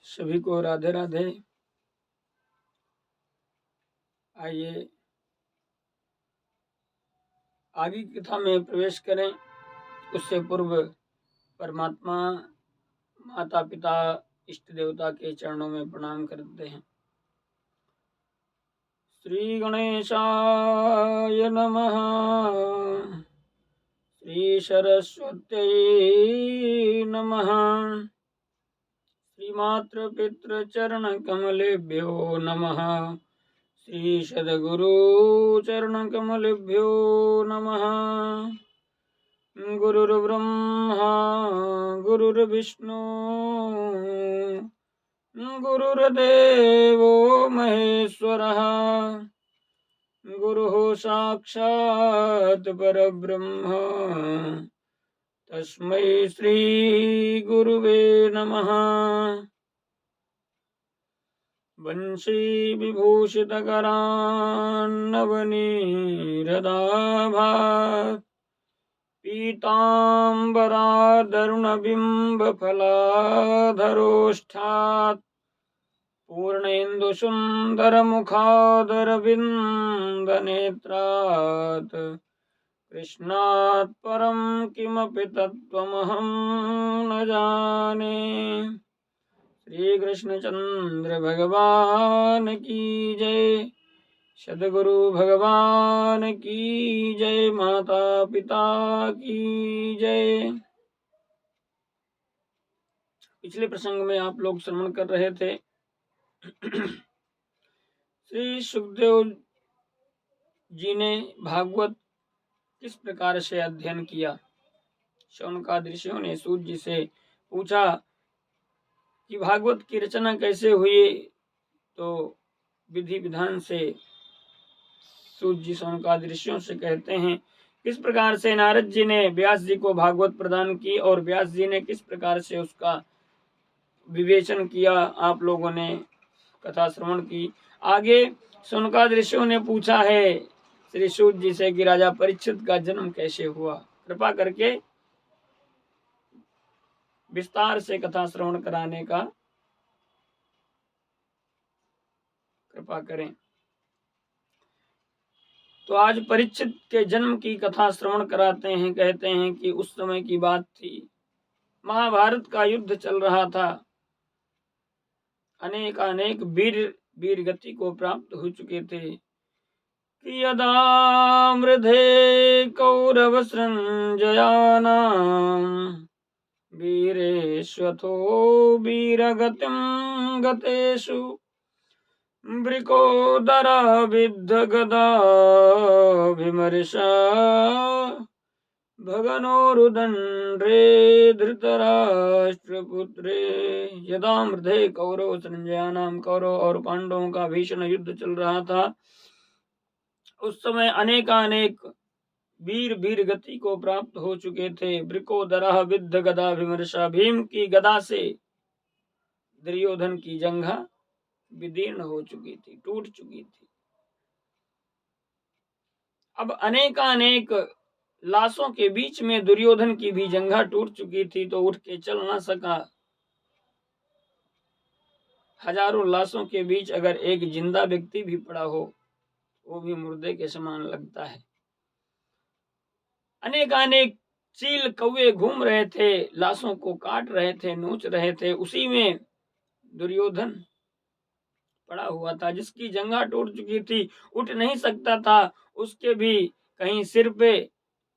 सभी को राधे राधे। आइए आगे की कथा में प्रवेश करें। उससे पूर्व परमात्मा, माता पिता, इष्ट देवता के चरणों में प्रणाम करते हैं। श्री गणेशाय नमः। श्री सरस्वत्यै नमः। श्रीमात्र पितृ चरण कमलेभ्यो नमः। श्री सद्गुरु चरण कमलेभ्यो नमः। गुरुर्ब्रह्मा गुरुर्विष्णु गुरुर्देवो महेश्वरः। गुरुः साक्षात् परब्रह्म तस्मै श्री गुरुवे नमः। वंशी विभूषितकरान्नवनीरदाभात् पीताम्बरादरुणबिम्बफलाधरोष्ठात् पूर्णेन्दुसुन्दरमुखादरविन्दनेत्रात् कृष्णात् परं किमपि तत्त्वमहं न जाने। श्री कृष्णचंद्र भगवान की जय। सद्गुरु भगवान की जय। माता पिता की जय। पिछले प्रसंग में आप लोग श्रवण कर रहे थे श्री सुखदेव जी ने भागवत किस प्रकार से अध्ययन किया। शौनकादि ऋषियों ने सूत जी से पूछा कि भागवत की रचना कैसे हुई, तो विधि विधान से सूत जी शौनकादि ऋषियों से कहते हैं किस प्रकार से नारद जी ने व्यास जी को भागवत प्रदान की और व्यास जी ने किस प्रकार से उसका विवेचन किया। आप लोगों ने कथा श्रवण की। आगे शौनकादि ऋषियों ने पूछा है श्री सूत जी से कि राजा परीक्षित का जन्म कैसे हुआ। कृपा करके विस्तार से कथा श्रवण कराने का कृपा करें। तो आज परीक्षित के जन्म की कथा श्रवण कराते हैं। कहते हैं कि उस समय की बात थी, महाभारत का युद्ध चल रहा था। अनेक वीर गति को प्राप्त हो चुके थे कि यदा मृधे कौरव संजयानां वीरेश्वथो वीरगतिं गतेषु वृकोदरा विद्ध गदाभिमर्शा भगनोरुदण्ड्रे धृतराष्ट्रपुत्रे। यदा मृधे कौरव संजयानां, कौरव और पांडवों का भीषण युद्ध चल रहा था। उस समय अनेक वीर गति को प्राप्त हो चुके थे। वृकोदरा विद्ध गदाभिमर्शा, भीम की गदा से दुर्योधन की जंघा विदीर्ण हो चुकी थी, टूट चुकी थी। अब अनेक लाशों के बीच में दुर्योधन की भी जंघा टूट चुकी थी, तो उठ के चल ना सका। हजारों लाशों के बीच अगर एक जिंदा व्यक्ति भी पड़ा हो, वो भी मुर्दे के समान लगता है। अनेक चील कौवे घूम रहे थे, लाशों को काट रहे थे, नोच रहे थे। उसी में दुर्योधन पड़ा हुआ था, जिसकी जंघा टूट चुकी थी, उठ नहीं सकता था। उसके भी कहीं सिर पे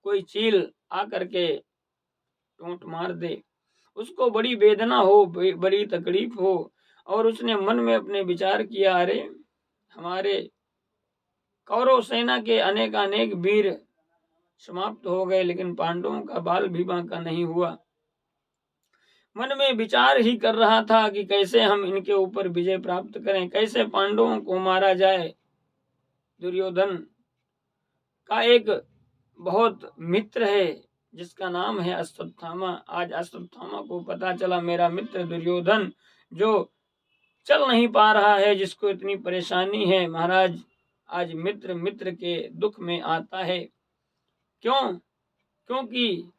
कोई चील आकर के टोंट मार दे, उसको बड़ी वेदना हो, बड़ी तकलीफ हो। और उसने मन में अपने विचार किया, अरे हमारे कौरव सेना के अनेक वीर समाप्त हो गए, लेकिन पांडवों का बाल भी बांका नहीं हुआ। मन में विचार ही कर रहा था कि कैसे हम इनके ऊपर विजय प्राप्त करें, कैसे पांडवों को मारा जाए। दुर्योधन का एक बहुत मित्र है जिसका नाम है अश्वत्थामा। आज अश्वत्थामा को पता चला मेरा मित्र दुर्योधन जो चल नहीं पा रहा है, जिसको इतनी परेशानी है, महाराज आज मित्र के दुख में आता है। क्यों? क्योंकि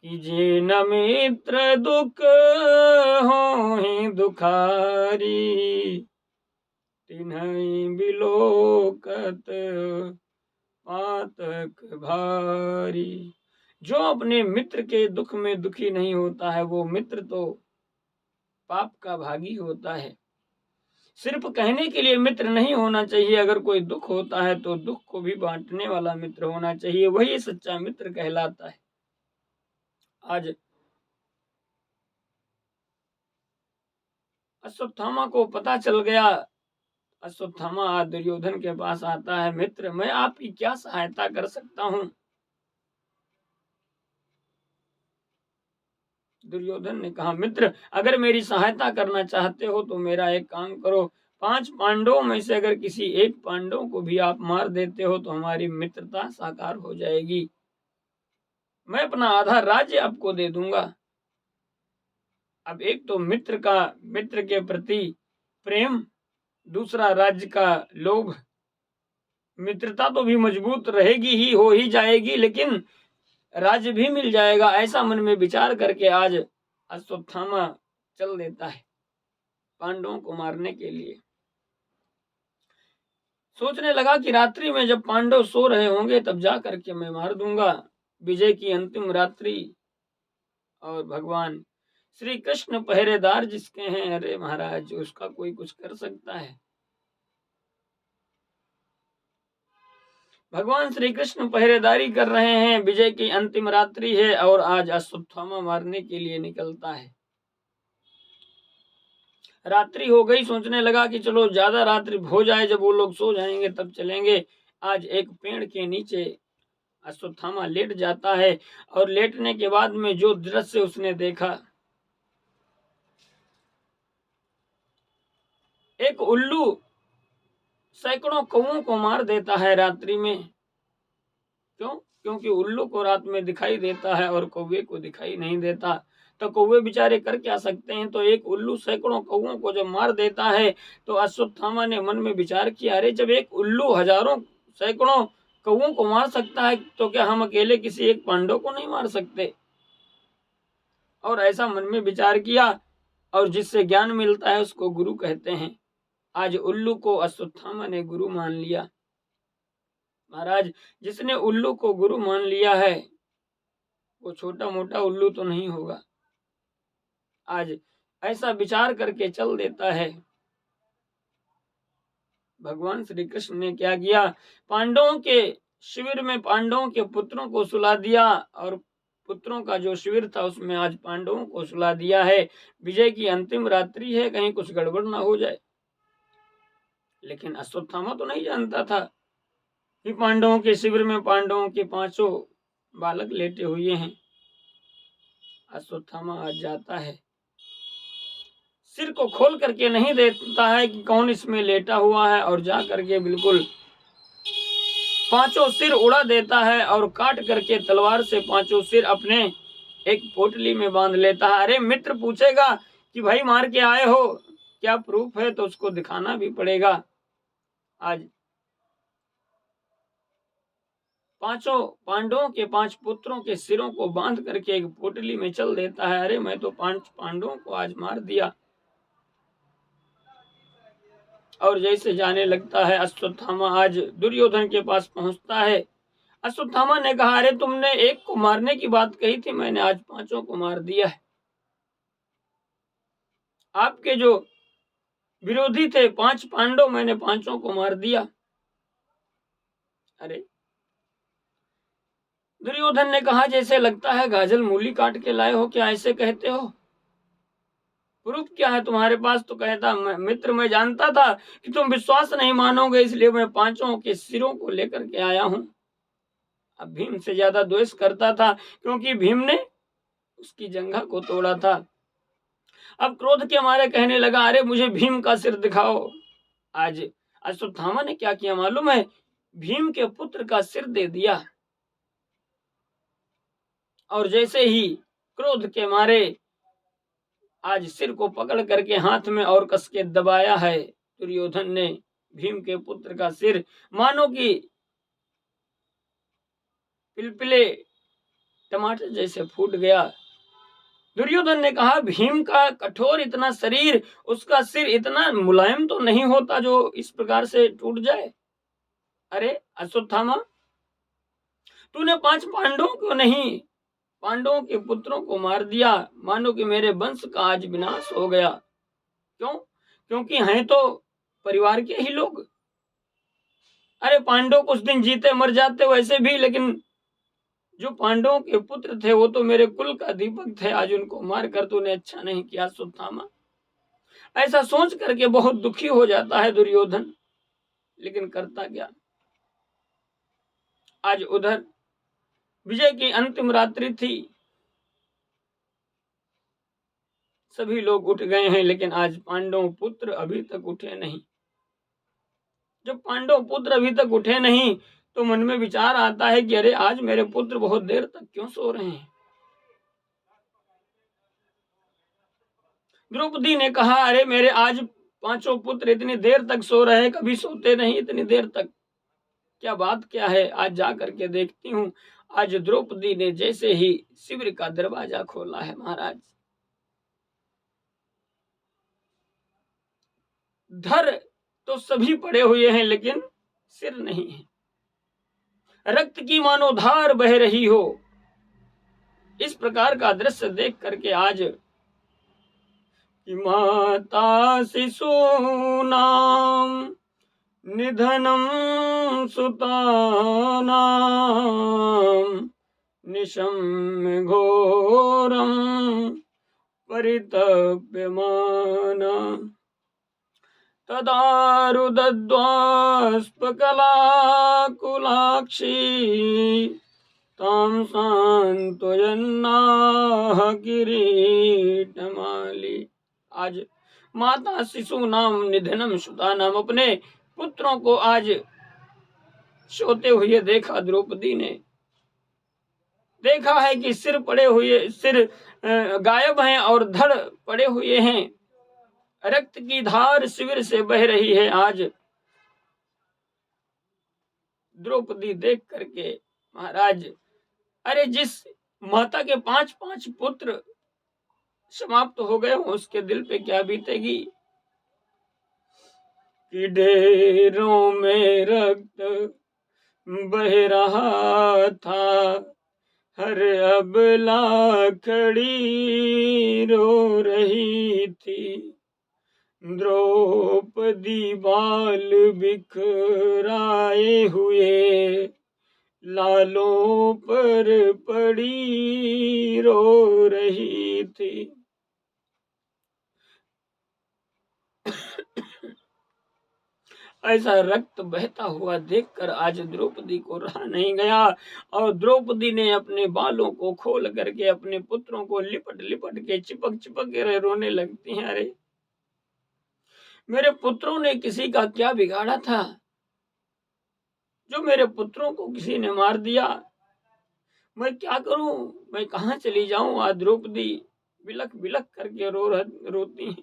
कि जिन मित्र दुख होहि दुखारी, तिन्हि बिलोकत पातक भारी। जो अपने मित्र के दुख में दुखी नहीं होता है, वो मित्र तो पाप का भागी होता है। सिर्फ कहने के लिए मित्र नहीं होना चाहिए, अगर कोई दुख होता है तो दुख को भी बांटने वाला मित्र होना चाहिए, वही सच्चा मित्र कहलाता है। आज अश्वत्थामा को पता चल गया। अश्वत्थामा आज दुर्योधन के पास आता है, मित्र मैं आपकी क्या सहायता कर सकता हूँ। दुर्योधन ने कहा, मित्र अगर मेरी सहायता करना चाहते हो तो मेरा एक काम करो, 5 पांडवों में से अगर किसी एक पांडव को भी आप मार देते हो तो हमारी मित्रता साकार हो जाएगी। मैं अपना आधा राज्य आपको दे दूंगा। अब एक तो मित्र के प्रति प्रेम, दूसरा राज्य का लोभ। मित्रता तो भी मजबूत रहेगी ही, हो ही जाएगी, लेकिन राज्य भी मिल जाएगा। ऐसा मन में विचार करके आज अश्वत्थामा चल देता है पांडवों को मारने के लिए। सोचने लगा कि रात्रि में जब पांडव सो रहे होंगे तब जा करके मैं मार दूंगा। विजय की अंतिम रात्रि और भगवान श्री कृष्ण पहरेदार जिसके हैं, अरे महाराज उसका कोई कुछ कर सकता है। भगवान श्री कृष्ण पहरेदारी कर रहे हैं, विजय की अंतिम रात्रि है और आज अश्वत्थामा मारने के लिए निकलता है। रात्रि हो गई, सोचने लगा कि चलो ज्यादा रात्रि हो जाए, जब वो लोग सो जाएंगे तब चलेंगे। आज एक पेड़ के नीचे अश्वत्थामा लेट जाता है और लेटने के बाद में जो दृश्य उसने देखा, एक उल्लू सैकड़ों कौओं को मार देता है रात्रि में। क्यों? क्योंकि उल्लू को रात में दिखाई देता है और कौवे को दिखाई नहीं देता, तो कौवे बेचारे कर क्या सकते हैं। तो एक उल्लू सैकड़ों कौओं को जब मार देता है तो अश्वत्थामा ने मन में विचार किया, अरे जब एक उल्लू हजारों सैकड़ों कौओं को मार सकता है तो क्या हम अकेले किसी एक पांडव को नहीं मार सकते। और ऐसा मन में विचार किया, और जिससे ज्ञान मिलता है उसको गुरु कहते हैं। आज उल्लू को अश्वत्थामा ने गुरु मान लिया। महाराज जिसने उल्लू को गुरु मान लिया है वो छोटा मोटा उल्लू तो नहीं होगा। आज ऐसा विचार करके चल देता है। भगवान श्री कृष्ण ने क्या किया, पांडवों के शिविर में पांडवों के पुत्रों को सुला दिया, और पुत्रों का जो शिविर था उसमें आज पांडवों को सुला दिया है। विजय की अंतिम रात्रि है, कहीं कुछ गड़बड़ ना हो जाए। लेकिन अश्वत्थामा तो नहीं जानता था कि पांडवों के शिविर में पांडवों के 5 बालक लेटे हुए हैं। अश्वत्थामा आज जाता है, सिर को खोल करके नहीं देखता है कि कौन इसमें लेटा हुआ है, और जा करके बिल्कुल 5 सिर उड़ा देता है और काट करके तलवार से 5 सिर अपने एक पोटली में बांध लेता है। अरे मित्र पूछेगा कि भाई मार के आए हो, क्या प्रूफ है, तो उसको दिखाना भी पड़ेगा। आज 5 पांडवों के 5 पुत्रों के सिरों को बांध करके एक पोटली में चल देता है। अरे मैं तो 5 पांडवों को आज मार दिया। और जैसे जाने लगता है, अश्वत्थामा आज दुर्योधन के पास पहुंचता है। अश्वत्थामा ने कहा, अरे तुमने एक को मारने की बात कही थी, मैंने आज 5 को मार दिया है। आपके जो विरोधी थे 5 पांडव, मैंने 5 को मार दिया। अरे दुर्योधन ने कहा, जैसे लगता है गाजल मूली काट के लाए हो, क्या ऐसे कहते हो, प्रूफ क्या है तुम्हारे पास। तो कहता, मित्र मैं जानता था कि तुम विश्वास नहीं मानोगे, इसलिए मैं 5 के सिरों को लेकर के आया हूं। अब भीम से ज्यादा द्वेष करता था, क्योंकि भीम ने उसकी जंघा को तोड़ा था। अब क्रोध के मारे कहने लगा, अरे मुझे भीम का सिर दिखाओ। आज अश्वत्थामा ने क्या किया मालूम है, भीम के पुत्र का सिर दे दिया। और जैसे ही क्रोध के मारे आज सिर को पकड़ करके हाथ में और कस के दबाया है दुर्योधन ने भीम के पुत्र का सिर, मानो कि पिलपिले टमाटर जैसे फूट गया। दुर्योधन ने कहा, भीम का कठोर इतना शरीर, उसका सिर इतना मुलायम तो नहीं होता जो इस प्रकार से टूट जाए। अरे अश्वत्थामा, तूने 5 पांडवों को नहीं, पांडवों के पुत्रों को मार दिया, मानो कि मेरे वंश का आज विनाश हो गया। क्यों? क्योंकि हैं तो परिवार के ही लोग। अरे पांडव कुछ दिन जीते मर जाते वैसे भी, लेकिन जो पांडवों के पुत्र थे वो तो मेरे कुल का दीपक थे, आज उनको मार कर तूने अच्छा नहीं किया अश्वत्थामा। ऐसा सोच करके बहुत दुखी हो जाता है दुर्योधन, लेकिन करता क्या। आज उधर विजय की अंतिम रात्रि थी, सभी लोग उठ गए हैं, लेकिन आज पांडव पुत्र अभी तक उठे नहीं। जब पांडव पुत्र अभी तक उठे नहीं तो मन में विचार आता है कि अरे आज मेरे पुत्र बहुत देर तक क्यों सो रहे हैं। द्रौपदी ने कहा, अरे मेरे आज 5 पुत्र इतनी देर तक सो रहे, कभी सोते नहीं इतनी देर तक, क्या बात क्या है, आज जा करके देखती हूँ। आज द्रौपदी ने जैसे ही शिविर का दरवाजा खोला है महाराज, धर तो सभी पड़े हुए हैं लेकिन सिर नहीं है, रक्त की मानो धार बह रही हो। इस प्रकार का दृश्य देख करके आज माता शिशूनां निधनं सुतानां निशम्य घोरं परितप्यमाना तदारुदध्वास्पकलाकुलाक्षी तां सांत्वयन्नाह किरीटमाली। आज माता शिशु नाम निधनम सुता नाम, अपने पुत्रों को आज सोते हुए देखा। द्रौपदी ने देखा है कि सिर गायब हैं और धड़ पड़े हुए हैं, रक्त की धार शिविर से बह रही है। आज द्रौपदी देख करके महाराज, अरे जिस माता के 5 पुत्र समाप्त हो गए हो उसके दिल पे क्या बीतेगी कि ढेरों में रक्त बह रहा था, हर अबला खड़ी रो रही थी, द्रौपदी बाल बिखराए हुए लालों पर पड़ी रो रही थी। ऐसा रक्त बहता हुआ देखकर आज द्रौपदी को रहा नहीं गया और द्रौपदी ने अपने बालों को खोल करके अपने पुत्रों को लिपट लिपट के चिपक चिपक के रोने लगती हैं। अरे मेरे पुत्रों ने किसी का क्या बिगाड़ा था जो मेरे पुत्रों को किसी ने मार दिया, मैं क्या करूं, मैं कहां चली जाऊं। आज द्रौपदी बिलख बिलख करके रोती है।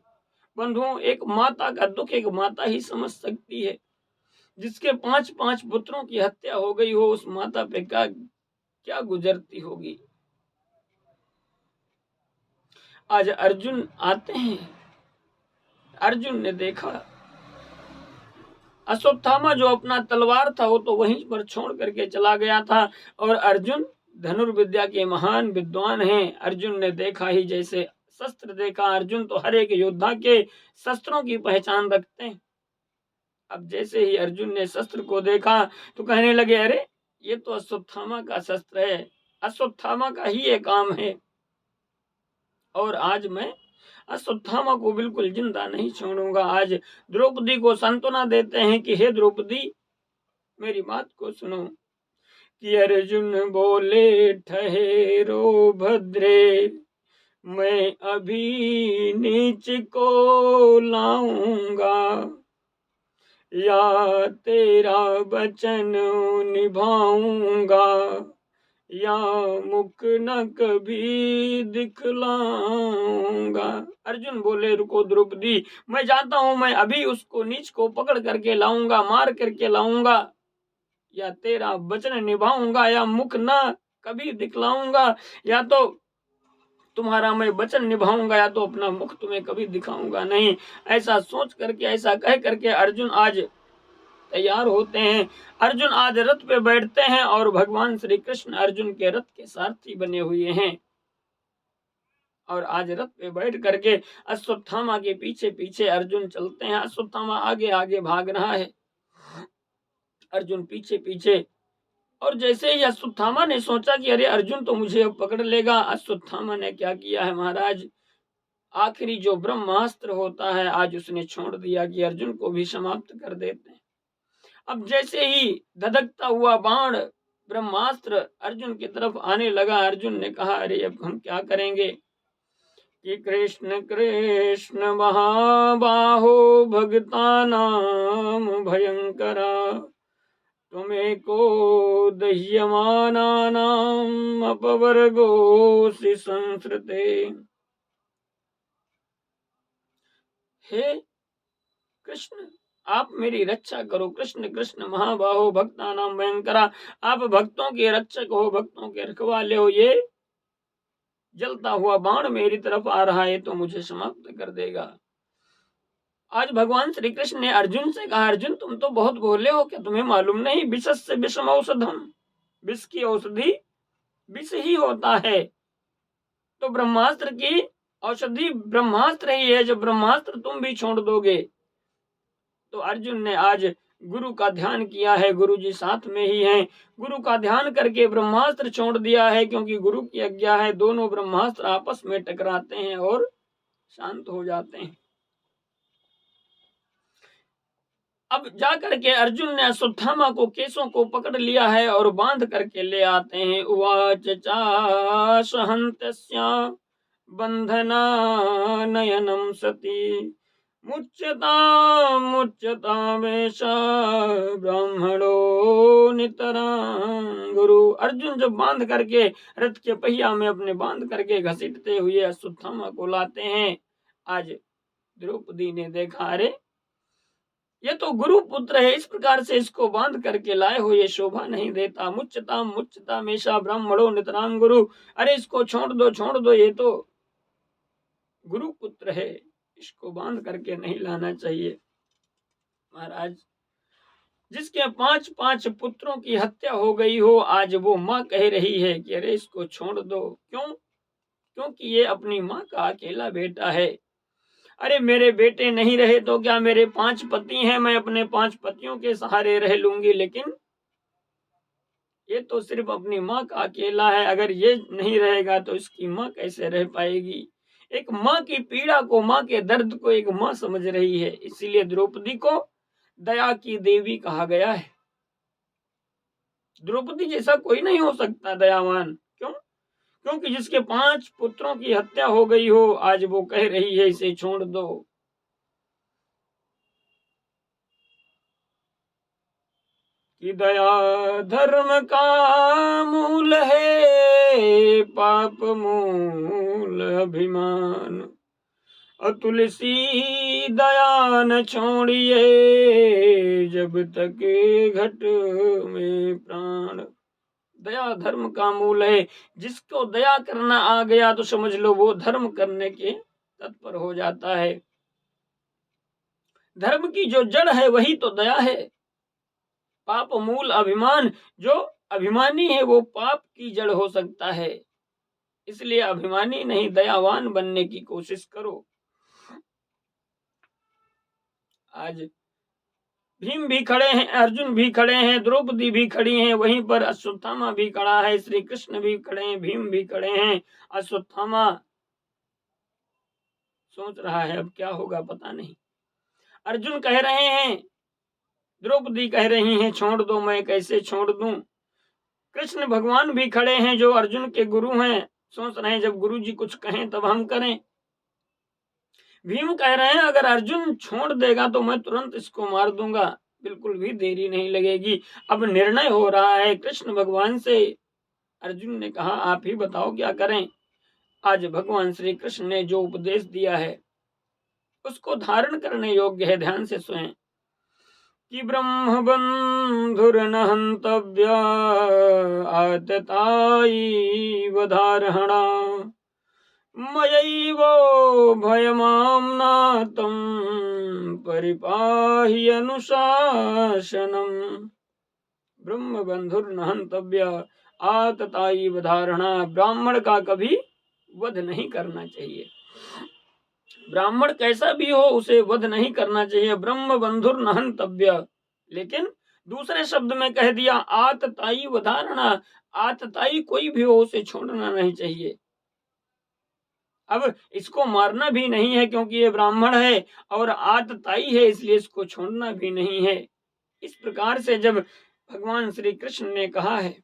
बंधुओं, एक माता का दुख एक माता ही समझ सकती है। जिसके 5 पुत्रों की हत्या हो गई हो, उस माता पे क्या गुजरती होगी। आज अर्जुन आते हैं, अर्जुन ने देखा अश्वत्थामा जो अपना तलवार था वो तो वहीं पर छोड़ करके चला गया था, और अर्जुन धनुर्विद्या के महान विद्वान हैं। अर्जुन ने देखा ही जैसे शस्त्र देखा, अर्जुन तो हर एक योद्धा के शस्त्रों की पहचान रखते हैं। अब जैसे ही अर्जुन ने शस्त्र को देखा तो कहने लगे, अरे ये तो अश्वत्थामा का शस्त्र है, अश्वत्थामा का ही ये काम है, और आज मैं अश्वत्थामा को बिल्कुल जिंदा नहीं छोड़ूंगा। आज द्रौपदी को सांत्वना देते हैं कि हे द्रौपदी, मेरी बात को सुनो। कि अर्जुन बोले, ठहरो भद्रे, मैं अभी नीच को लाऊंगा, या तेरा वचन निभाऊंगा, या मुख न कभी दिखलाऊंगा। अर्जुन बोले, रुको द्रौपदी, मैं जाता हूं, मैं अभी उसको नीच को पकड़ करके लाऊंगा, मार करके लाऊंगा, या तेरा वचन निभाऊंगा, या मुख न कभी दिखलाऊंगा, या तो तुम्हारा मैं वचन निभाऊंगा, या तो अपना मुख तुम्हें कभी दिखाऊंगा नहीं। ऐसा सोच करके, ऐसा कह करके अर्जुन आज तैयार होते हैं। अर्जुन आज रथ पे बैठते हैं और भगवान श्री कृष्ण अर्जुन के रथ के सारथी बने हुए हैं। और आज रथ पे बैठ करके अश्वत्थामा के पीछे पीछे अर्जुन चलते हैं। अश्वत्थामा आगे आगे भाग रहा है, अर्जुन पीछे पीछे। और जैसे ही अश्वत्थामा ने सोचा कि अरे अर्जुन तो मुझे अब पकड़ लेगा, अश्वत्थामा ने क्या किया है महाराज, आखिरी जो ब्रह्मास्त्र होता है आज उसने छोड़ दिया कि अर्जुन को भी समाप्त कर देते हैं। अब जैसे ही धधकता हुआ बाण ब्रह्मास्त्र अर्जुन की तरफ आने लगा, अर्जुन ने कहा अरे अब हम क्या करेंगे, कि कृष्ण कृष्ण महाबाहो भगतानाम भयंकरा, त्वमेको दह्यमानानाम अपवर्गोऽसि संसृते। हे कृष्ण, आप मेरी रक्षा करो। कृष्ण कृष्ण महाबाहो भक्तानाम भयंकरा, आप भक्तों के रक्षक हो, भक्तों के रखवाले हो। ये जलता हुआ बाण मेरी तरफ आ रहा है तो मुझे समाप्त कर देगा। आज भगवान श्री कृष्ण ने अर्जुन से कहा, अर्जुन तुम तो बहुत भोले हो, क्या तुम्हें मालूम नहीं, विषस्य विषम औषधम, विष की औषधि विष ही होता है। तो ब्रह्मास्त्र की औषधि ब्रह्मास्त्र ही है, जो ब्रह्मास्त्र तुम भी छोड़ दोगे। तो अर्जुन ने आज गुरु का ध्यान किया है, गुरु जी साथ में ही हैं, गुरु का ध्यान करके ब्रह्मास्त्र छोड़ दिया है, क्योंकि गुरु की आज्ञा है। दोनों ब्रह्मास्त्र आपस में टकराते हैं और शांत हो जाते हैं। अब जा करके अर्जुन ने अश्वत्थामा को केसों को पकड़ लिया है और बांध करके ले आते हैं। उवाच चाशहन्तस्या बंधना नयनम सती, मुच्यतामेष ब्राह्मणो नितरां गुरु। अर्जुन जब बांध करके रथ के पहिया में अपने बांध करके घसीटते हुए अश्वत्थामा को लाते हैं, आज द्रौपदी ने देखा अरे ये तो गुरु पुत्र है, इस प्रकार से इसको बांध करके लाए हो, ये शोभा नहीं देता। मुच्यता मेषा ब्राह्मणो नितरां गुरु, अरे इसको छोड़ दो, ये तो गुरु पुत्र है, इसको बांध करके नहीं लाना चाहिए। महाराज जिसके 5 पुत्रों की हत्या हो गई हो, आज वो माँ कह रही है कि अरे इसको छोड़ दो। क्यों? क्योंकि ये अपनी माँ का अकेला बेटा है। अरे मेरे बेटे नहीं रहे तो क्या, मेरे 5 पति हैं, मैं अपने 5 पतियों के सहारे रह लूंगी, लेकिन ये तो सिर्फ अपनी माँ का अकेला है। अगर ये नहीं रहेगा तो इसकी माँ कैसे रह पाएगी। एक माँ की पीड़ा को, माँ के दर्द को एक माँ समझ रही है, इसीलिए द्रौपदी को दया की देवी कहा गया है। द्रौपदी जैसा कोई नहीं हो सकता दयावान। क्यों? क्योंकि जिसके 5 पुत्रों की हत्या हो गई हो, आज वो कह रही है इसे छोड़ दो। कि दया धर्म का मूल है, पाप मूल अभिमान, अतुलसी दया न छोड़िए, जब तक घट में प्राण। दया धर्म का मूल है, जिसको दया करना आ गया तो समझ लो वो धर्म करने के तत्पर हो जाता है। धर्म की जो जड़ है वही तो दया है। पाप मूल अभिमान, जो अभिमानी है वो पाप की जड़ हो सकता है, इसलिए अभिमानी नहीं दयावान बनने की कोशिश करो। आज भीम भी खड़े हैं, अर्जुन भी खड़े हैं, द्रौपदी भी खड़ी हैं, वहीं पर अश्वत्थामा भी खड़ा है, श्री कृष्ण भी खड़े हैं, भीम भी खड़े हैं। अश्वत्थामा सोच रहा है अब क्या होगा पता नहीं। अर्जुन कह रहे हैं, द्रौपदी कह रही हैं छोड़ दो, मैं कैसे छोड़ दूं। कृष्ण भगवान भी खड़े हैं जो अर्जुन के गुरु हैं, सोच रहे हैं जब गुरु जी कुछ कहें तब हम करें। भीम कह रहे हैं अगर अर्जुन छोड़ देगा तो मैं तुरंत इसको मार दूंगा, बिल्कुल भी देरी नहीं लगेगी। अब निर्णय हो रहा है कृष्ण भगवान से। अर्जुन ने कहा आप ही बताओ क्या करें। आज भगवान श्री कृष्ण ने जो उपदेश दिया है उसको धारण करने योग्य है, ध्यान से सुनें। कि ब्रह्म बंधुर्न हन्तव्या आततायी वधारहणा मयैवो भयमाम्नातं परिपाहि अनुशासनम्। ब्रह्म बंधुर्न हन्तव्या आततायी वधारणा, ब्राह्मण का कभी वध नहीं करना चाहिए। ब्राह्मण कैसा भी हो उसे वध नहीं करना चाहिए। ब्रह्म बंधुर्न हन्तव्य, लेकिन दूसरे शब्द में कह दिया आततायी वधारणा, आततायी कोई भी हो उसे छोड़ना नहीं चाहिए। अब इसको मारना भी नहीं है क्योंकि ये ब्राह्मण है और आततायी है, इसलिए इसको छोड़ना भी नहीं है। इस प्रकार से जब भगवान श्री कृष्ण ने कहा है,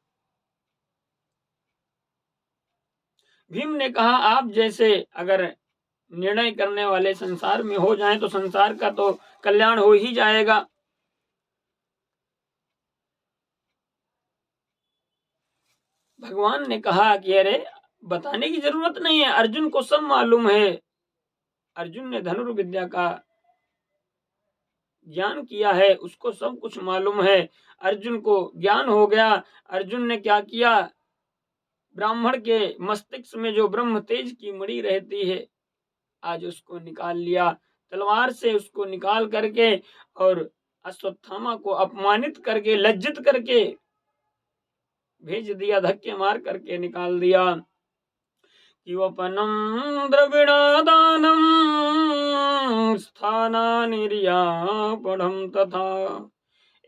भीम ने कहा आप जैसे अगर निर्णय करने वाले संसार में हो जाएं तो संसार का तो कल्याण हो ही जाएगा। भगवान ने कहा कि अरे बताने की जरूरत नहीं है, अर्जुन को सब मालूम है। अर्जुन ने धनुर्विद्या का ज्ञान किया है, उसको सब कुछ मालूम है। अर्जुन को ज्ञान हो गया। अर्जुन ने क्या किया, ब्राह्मण के मस्तिष्क में जो ब्रह्म तेज की मणि रहती है, आज उसको निकाल लिया, तलवार से उसको निकाल करके और अश्वत्थामा को अपमानित करके लज्जित करके भेज दिया, धक्के मार करके निकाल दिया। युवपनम द्रविणादानम स्थानानिर्यापणम तथा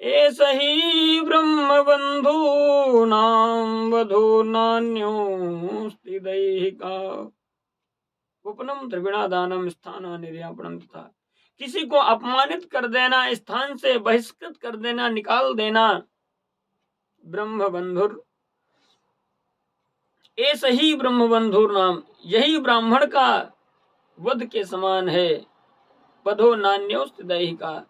एष हि ब्रह्म बंधूनां वधो नान्योऽस्ति दैहिका। उपनम द्रविणादानम स्थानानिर्यापणम तथा, किसी को अपमानित कर देना, स्थान से बहिष्कृत कर देना, निकाल देना, ब्रह्म बंधुर, ऐसे ही ब्रह्म बंधुर नाम, यही ब्राह्मण का वध के समान है। वधो नान्योस्त दैहिका,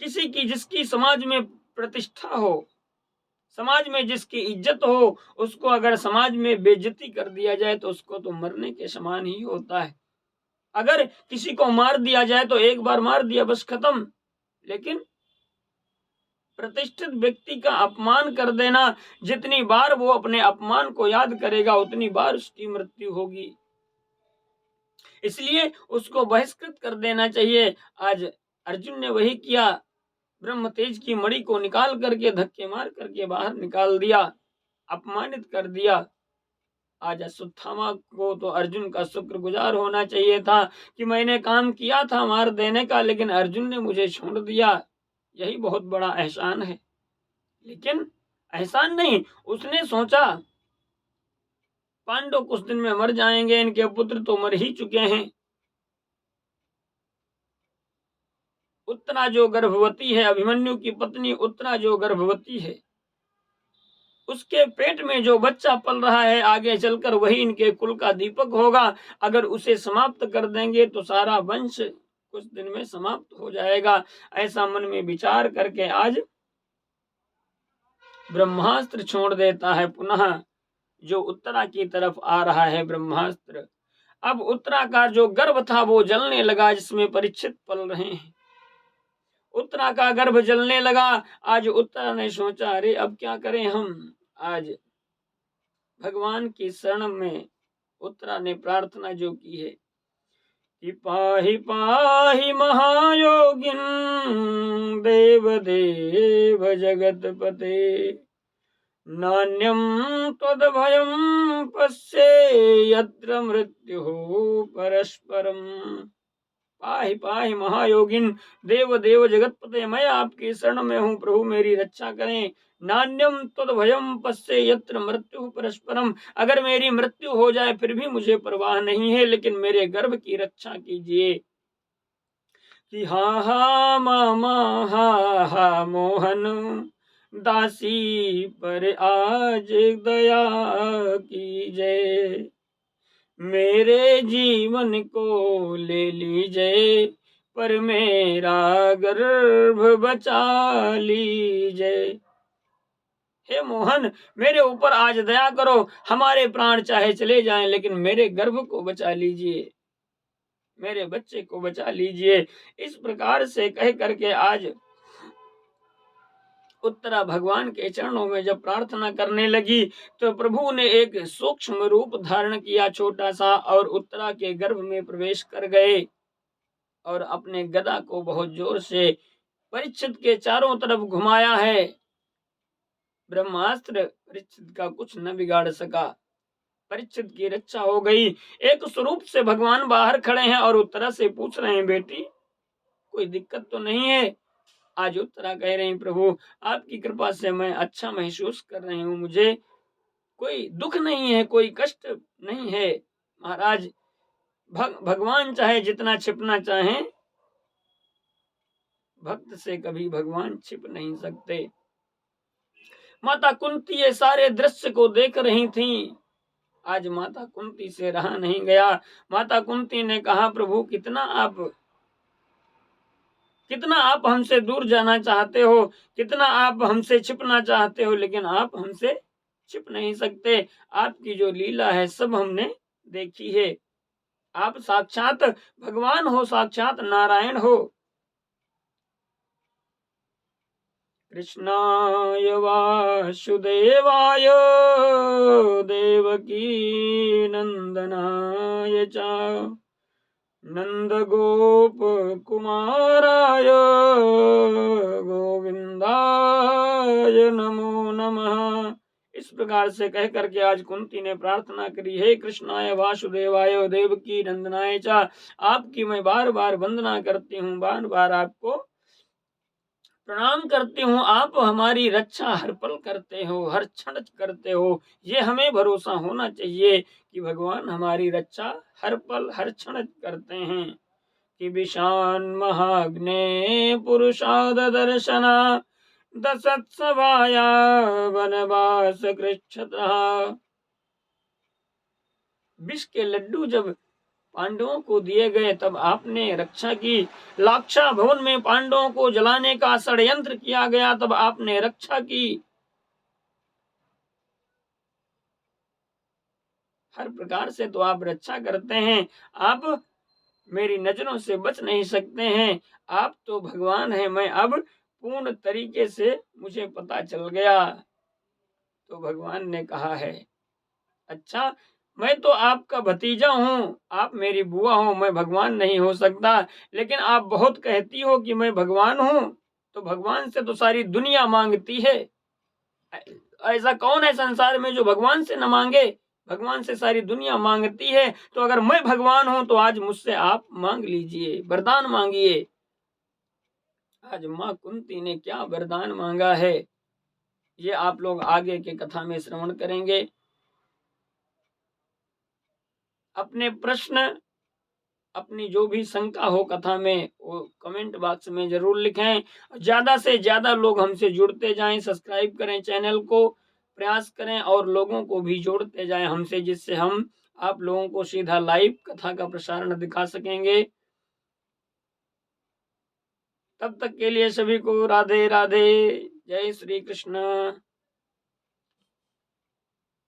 किसी की जिसकी समाज में प्रतिष्ठा हो, समाज में जिसकी इज्जत हो, उसको अगर समाज में बेइज्जती कर दिया जाए तो उसको तो मरने के समान ही होता है। अगर किसी को मार दिया जाए तो एक बार मार दिया बस खत्म, लेकिन प्रतिष्ठित व्यक्ति का अपमान कर देना, जितनी बार वो अपने अपमान को याद करेगा उतनी बार उसकी मृत्यु होगी, इसलिए उसको बहिष्कृत कर देना चाहिए। आज अर्जुन ने वही किया, ब्रह्म तेज की मणि को निकाल करके धक्के मार करके बाहर निकाल दिया, अपमानित कर दिया। आज अश्वत्थामा को तो अर्जुन का शुक्रगुजार होना चाहिए था कि मैंने काम किया था मार देने का, लेकिन अर्जुन ने मुझे छोड़ दिया, यही बहुत बड़ा एहसान है। लेकिन एहसान नहीं, उसने सोचा पांडव कुछ दिन में मर जाएंगे, इनके पुत्र तो मर ही चुके हैं। उत्तरा जो गर्भवती है, अभिमन्यु की पत्नी उत्तरा जो गर्भवती है, उसके पेट में जो बच्चा पल रहा है आगे चलकर वही इनके कुल का दीपक होगा। अगर उसे समाप्त कर देंगे तो सारा वंश कुछ दिन में समाप्त हो जाएगा। ऐसा मन में विचार करके आज ब्रह्मास्त्र छोड़ देता है। पुनः जो उत्तरा की तरफ आ रहा है ब्रह्मास्त्र, अब उत्तरा का जो गर्भ था वो जलने लगा, जिसमें परीक्षित पल रहे हैं। उत्तरा का गर्भ जलने लगा। आज उत्तरा ने सोचा अरे अब क्या करें हम। आज भगवान की शरण में उत्तरा ने प्रार्थना जो की है कि पाहि पाहि महायोगिन देव देव जगतपते नान्यम त्वद्भयं पश्ये यत्र मृत्युः परस्परम। पाहि पाहि महायोगिन देव देव जगतपते, मैं आपकी शरण में हूँ, प्रभु मेरी रक्षा करें। नान्यम तद्भयं पश्ये यत्र मृत्यु परस्परम, अगर मेरी मृत्यु हो जाए फिर भी मुझे परवाह नहीं है, लेकिन मेरे गर्भ की रक्षा कीजिए। कि हा हा मामा हा हा मोहन दासी पर आज दया कीजिए, मेरे जीवन को ले लीजिए पर मेरा गर्भ बचा लीजिए। हे मोहन, मेरे ऊपर आज दया करो, हमारे प्राण चाहे चले जाएं लेकिन मेरे गर्भ को बचा लीजिए, मेरे बच्चे को बचा लीजिए। इस प्रकार से कह करके आज उत्तरा भगवान के चरणों में जब प्रार्थना करने लगी तो प्रभु ने एक सूक्ष्म रूप धारण किया छोटा सा, और उत्तरा के गर्भ में प्रवेश कर गए और अपने गदा को बहुत जोर से परीक्षित के चारों तरफ घुमाया है। ब्रह्मास्त्र परीक्षित का कुछ न बिगाड़ सका। परीक्षित की रक्षा हो गई। एक स्वरूप से भगवान बाहर खड़े हैं और उत्तरा से पूछ रहे हैं, बेटी कोई दिक्कत तो नहीं है? आज उत्तरा कह रही, प्रभु आपकी कृपा से मैं अच्छा महसूस कर रही हूँ, मुझे कोई दुख नहीं है, कोई कष्ट नहीं है। महाराज भगवान चाहे जितना छिपना चाहे, भक्त से कभी भगवान छिप नहीं सकते। माता कुंती ये सारे दृश्य को देख रही थीं। आज माता कुंती से रहा नहीं गया। माता कुंती ने कहा, प्रभु कितना आप हमसे दूर जाना चाहते हो, कितना आप हमसे छिपना चाहते हो, लेकिन आप हमसे छिप नहीं सकते। आपकी जो लीला है सब हमने देखी है। आप साक्षात भगवान हो, साक्षात नारायण हो। कृष्णाय वासुदेवाय देवकी नंदनाय च नंदगोप कुमाराय गोविंदाय नमो नमः। इस प्रकार से कह करके आज कुंती ने प्रार्थना करी, हे कृष्णाय वासुदेवाय देवकी नंदनाय च। आपकी मैं बार बार वंदना करती हूँ, बार बार आपको प्रणाम करती हूँ। आप हमारी रक्षा हर पल करते हो, हर क्षण करते हो। ये हमें भरोसा होना चाहिए कि भगवान हमारी रक्षा हर पल हर क्षण करते हैं। कि विशान महाग्ने पुरुषाद दर्शना दशत्सभाया वनवास कृच्छ्रतः। विष के लड्डू जब पांडवों को दिए गए तब आपने रक्षा की। लाक्षा भवन में पांडवों को जलाने का षड्यंत्र किया गया तब आपने रक्षा की। हर प्रकार से तो आप रक्षा करते हैं। आप मेरी नजरों से बच नहीं सकते हैं। आप तो भगवान हैं। मैं अब पूर्ण तरीके से मुझे पता चल गया। तो भगवान ने कहा है, अच्छा मैं तो आपका भतीजा हूँ, आप मेरी बुआ हो, मैं भगवान नहीं हो सकता। लेकिन आप बहुत कहती हो कि मैं भगवान हूँ, तो भगवान से तो सारी दुनिया मांगती है। ऐसा कौन है संसार में जो भगवान से न मांगे? भगवान से सारी दुनिया मांगती है। तो अगर मैं भगवान हूँ तो आज मुझसे आप मांग लीजिए, वरदान मांगिए। आज माँ कुंती ने क्या वरदान मांगा है, ये आप लोग आगे के कथा में श्रवण करेंगे। अपने प्रश्न, अपनी जो भी शंका हो कथा में, वो कमेंट बॉक्स में जरूर लिखें। ज्यादा से ज्यादा लोग हमसे जुड़ते जाएं, सब्सक्राइब करें चैनल को, प्रयास करें और लोगों को भी जोड़ते जाएं हमसे, जिससे हम आप लोगों को सीधा लाइव कथा का प्रसारण दिखा सकेंगे। तब तक के लिए सभी को राधे राधे, जय श्री कृष्ण।